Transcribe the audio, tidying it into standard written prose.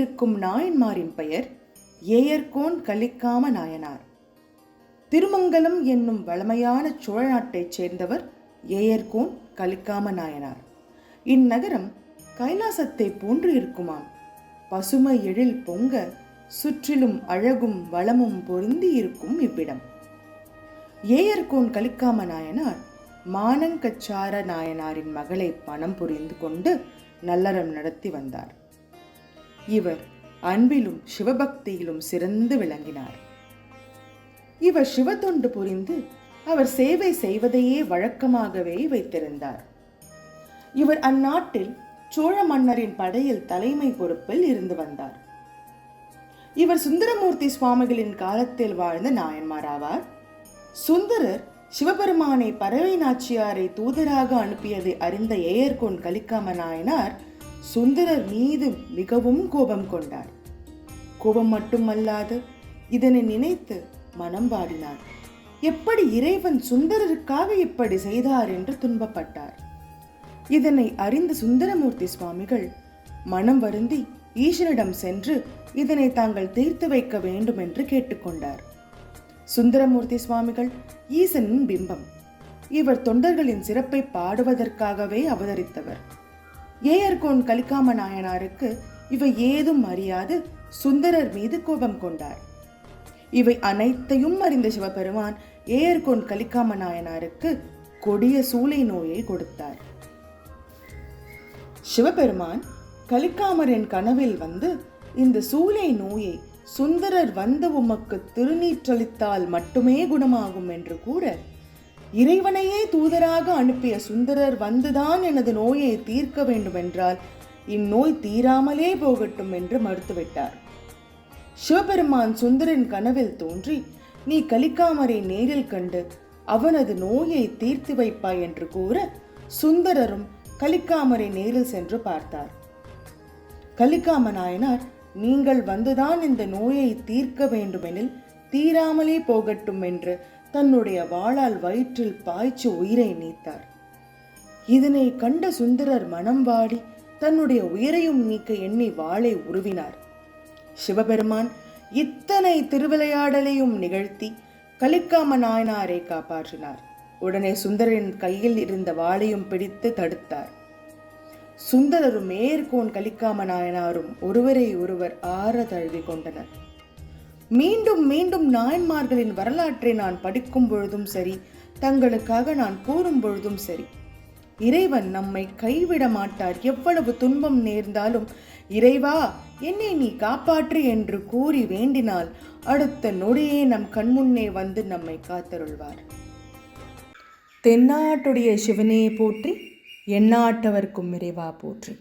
இருக்கும் நாயன்மாரின் பெயர் ஏயர்கோன் கலிக்காம நாயனார். திருமங்கலம் என்னும் வளமையான சோழ நாட்டைச் சேர்ந்தவர் ஏயர்கோன் கலிக்காம நாயனார். இந்நகரம் கைலாசத்தை போன்று இருக்குமாம். பசுமை எழில் பொங்க சுற்றிலும் அழகும் வளமும் பொருந்தி இருக்கும் இவ்விடம். ஏயர்கோன் கலிக்காம நாயனார் மானங்கச்சார நாயனாரின் மகளை மனம் புரிந்து கொண்டு நல்லறம் நடத்தி வந்தார். இவர் அன்பிலும் சிவபக்தியிலும் சிறந்து விளங்கினார். இவர் சிவத்தொண்டு புரிந்து அவர் சேவை செய்வதையே வழக்கமாகவே வைத்திருந்தார். இவர் அந்நாட்டில் சோழ மன்னரின் படையில் தலைமை பொறுப்பில் இருந்து வந்தார். இவர் சுந்தரமூர்த்தி சுவாமிகளின் காலத்தில் வாழ்ந்த நாயன்மாராவார். சுந்தரர் சிவபெருமானை பறவை நாச்சியாரை தூதராக அனுப்பியதை அறிந்த ஏயர்கோன் கலிக்காம நாயனார் சுந்தரர் மீது மிகவும் கோபம் கொண்டார். கோபம் மட்டுமல்லாது இதனை நினைத்து மனம் வாடினார். எப்படி இறைவன் சுந்தரருக்காக இப்படி செய்தார் என்று துன்பப்பட்டார். இதனை அறிந்த சுந்தரமூர்த்தி சுவாமிகள் மனம் வருந்தி ஈசனிடம் சென்று இதனை தாங்கள் தீர்த்து வைக்க வேண்டும் என்று கேட்டுக்கொண்டார். சுந்தரமூர்த்தி சுவாமிகள் ஈசனின் பிம்பம். இவர் தொண்டர்களின் சிறப்பை பாடுவதற்காகவே அவதரித்தவர். ஏயர்கோன் கலிக்காம நாயனாருக்கு இவை ஏதும் அறியாது சுந்தரர் மீது கோபம் கொண்டார். இவை அனைத்தையும் அறிந்த சிவபெருமான் ஏயர்கோன் கலிக்காம நாயனாருக்கு கொடிய சூளை நோயை கொடுத்தார். சிவபெருமான் கலிக்காமரின் கனவில் வந்து இந்த சூளை நோயை சுந்தரர் வந்து உமக்கு திருநீற்றளித்தால் மட்டுமே குணமாகும் என்று கூற, இறைவனையே தூதராக அனுப்பிய சுந்தரர் வந்துதான் எனது நோயை தீர்க்க வேண்டுமென்றால் இந்நோய் தீராமலே போகட்டும் என்று மறுத்துவிட்டார். சிவபெருமான் சுந்தரின் கனவில் தோன்றி, நீ கலிக்காமரை நேரில் கண்டு அவனது நோயை தீர்த்து வைப்பாய் என்று கூற, சுந்தரரும் கலிக்காமரை நேரில் சென்று பார்த்தார். கலிக்காம நாயனார், நீங்கள் வந்துதான் இந்த நோயை தீர்க்க வேண்டுமெனில் தீராமலே போகட்டும் என்று தன்னுடைய வாளால் வயிற்றில் பாய்ச்சி உயிரை நீத்தார். இதனை கண்ட சுந்தரர் மனம் வாடி தன்னுடைய உயிரையும் நீக்க எண்ணி வாளை உருவினார். சிவபெருமான் இத்தனை திருவிளையாடலையும் நிகழ்த்தி கலிக்காம நாயனாரை காப்பாற்றினார். உடனே சுந்தரின் கையில் இருந்த வாளையும் பிடித்து தடுத்தார். சுந்தரரும் ஏயர்கோன் கலிக்காம நாயனாரும் ஒருவரை ஒருவர் ஆற தழுவி கொண்டனர். மீண்டும் மீண்டும் நாயன்மார்களின் வரலாற்றை நான் படிக்கும் பொழுதும் சரி, தங்களுக்காக நான் கூறும் பொழுதும் சரி, இறைவன் நம்மை கைவிட மாட்டார். எவ்வளவு துன்பம் நேர்ந்தாலும் இறைவா என்னை நீ காப்பாற்று என்று கூறி வேண்டினால் அடுத்த நொடியே நம் கண்முன்னே வந்து நம்மை காத்தருள்வார். தென்னாட்டுடைய சிவனே போற்றி, எந்நாட்டவர்க்கும் இறைவா போற்றி.